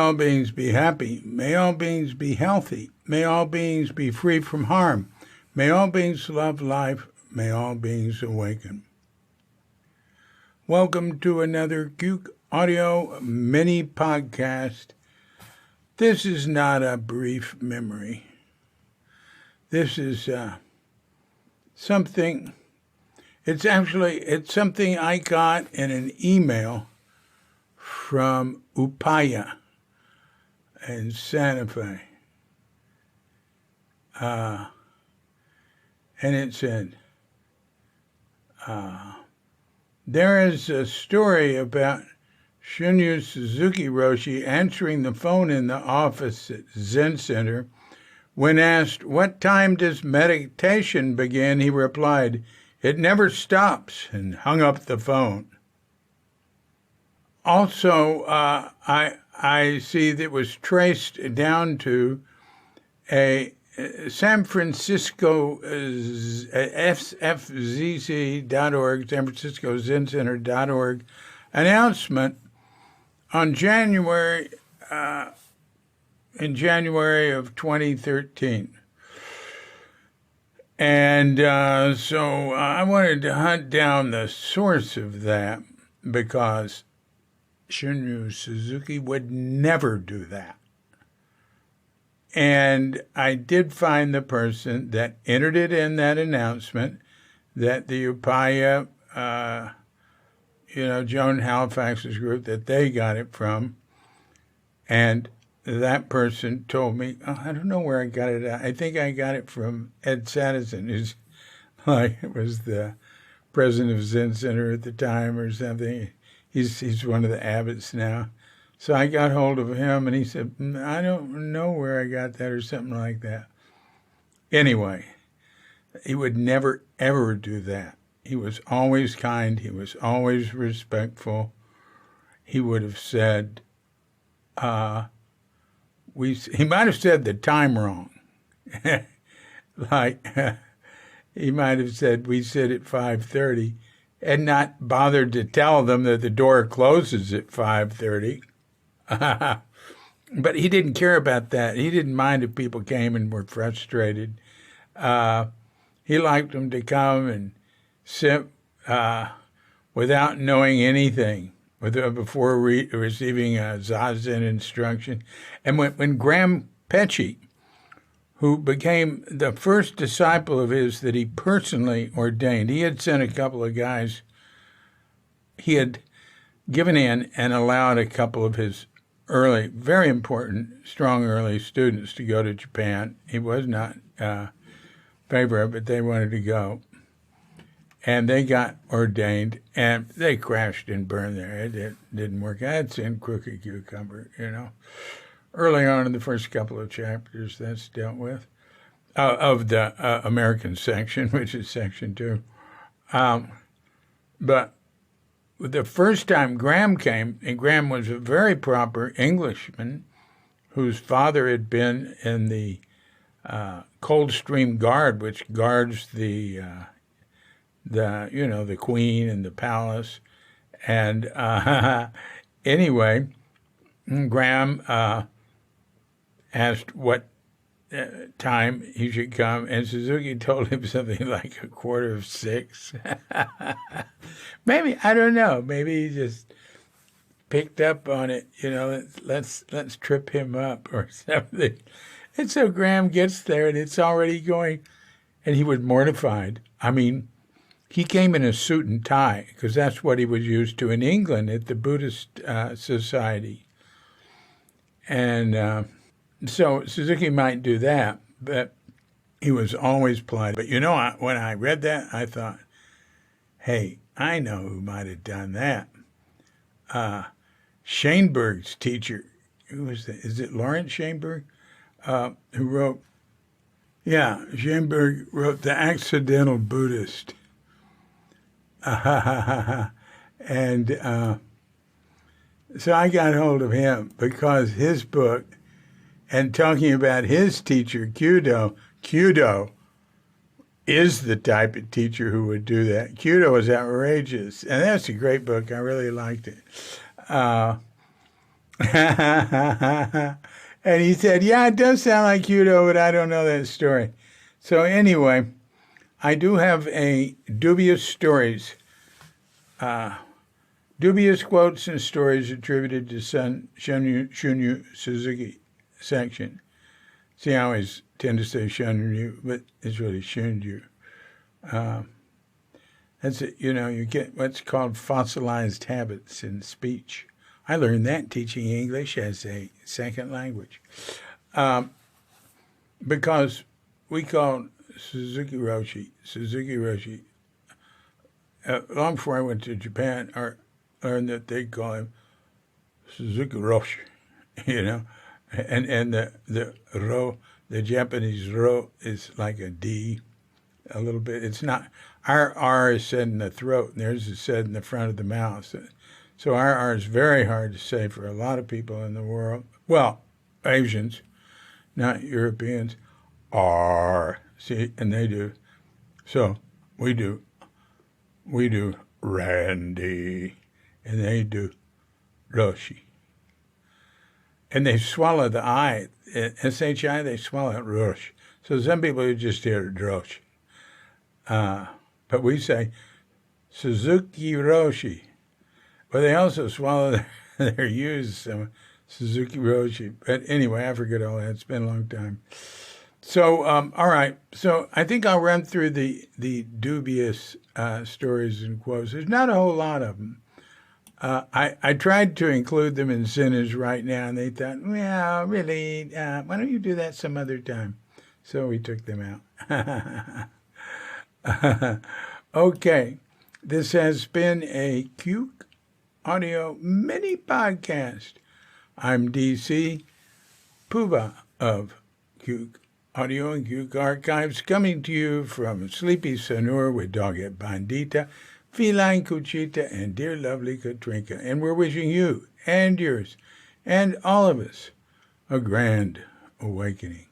all beings be happy. May all beings be healthy. May all beings be free from harm. May all beings love life. May all beings awaken. Welcome to another Cuke audio mini podcast. This is not a brief memory. This is something, it's something I got in an email from Upaya in Santa Fe. And it said, there is a story about Shunryu Suzuki Roshi answering the phone in the office at Zen Center. When asked, what time does meditation begin, he replied, it never stops, and hung up the phone. Also, I see that it was traced down to a San Francisco FFZC.org, San Francisco Zen Center.org announcement on January in January of 2013. And so I wanted to hunt down the source of that because Shunryu Suzuki would never do that. And I did find the person that entered it in that announcement that the Upaya, Joan Halifax's group, that they got it from. And that person told me, I don't know where I got it at. I think I got it from Ed Zazen, who's was the president of Zen Center at the time or something. He's one of the abbots now. So I got hold of him, and he said, I don't know where I got that or something like that. Anyway, he would never, ever do that. He was always kind. He was always respectful. He would have said, he might have said the time wrong. He might have said, we sit at 5:30, and not bothered to tell them that the door closes at 5:30. But he didn't care about that. He didn't mind if people came and were frustrated. He liked them to come and sit without knowing anything before receiving a Zazen instruction. And when Graham Pecci, who became the first disciple of his that he personally ordained, he had sent a couple of guys, he had given in and allowed a couple of his early, very important, strong early students to go to Japan. He was not favor of it, but they wanted to go. And they got ordained, and they crashed and burned there. It didn't work out. It's in Crooked Cucumber, Early on in the first couple of chapters, that's dealt with, of the American section, which is section 2. But the first time Graham came, and Graham was a very proper Englishman whose father had been in the Coldstream Guard, which guards the Queen and the palace. And anyway, Graham asked what time he should come, and Suzuki told him something like 5:45. Maybe, I don't know, maybe he just picked up on it, let's trip him up or something. And so Graham gets there, and it's already going, and he was mortified. I mean, he came in a suit and tie, because that's what he was used to in England at the Buddhist Society. And so Suzuki might do that, but he was always polite. But when I read that, I thought, hey, I know who might have done that. Shainberg's teacher, who was that? Is it Lawrence Shainberg? Who wrote, Shainberg wrote The Accidental Buddhist. And so I got hold of him because his book, and talking about his teacher, Kyudo is the type of teacher who would do that. Kyudo is outrageous, and that's a great book. I really liked it. And he said, yeah, it does sound like Hutto, but I don't know that story. So anyway, I do have a Dubious Stories, Dubious quotes and stories attributed to Shunryu Suzuki section. See, I always tend to say Shunryu, but it's really Shunryu. That's it. You know, you get what's called fossilized habits in speech. I learned that teaching English as a second language. Because we called Suzuki Roshi. Long before I went to Japan, I learned that they call him Suzuki Roshi, you know. And the ro, the Japanese ro is like a D a little bit. It's not, our R is said in the throat, and theirs is said in the front of the mouth. So our R is very hard to say for a lot of people in the world. Well, Asians, not Europeans. R, see, and they do. So we do Randy, and they do Roshi. And they swallow the I, S-H-I, they swallow it, Rosh. So some people just hear Drosh. But we say Suzuki Roshi. But they also swallow their U's, Suzuki Roshi. But anyway, I forget all that. It's been a long time. So, all right. So I think I'll run through the dubious stories and quotes. There's not a whole lot of them. I tried to include them in Sinners right now, and they thought, well, really, why don't you do that some other time? So we took them out. Okay. This has been a Cuke Audio mini podcast. I'm DC Puba of Cuke Audio and Cuke Archives, coming to you from Sleepy Sanur with Dogette Bandita, Feline Cuchita, and dear lovely Katrinka. And we're wishing you and yours and all of us a grand awakening.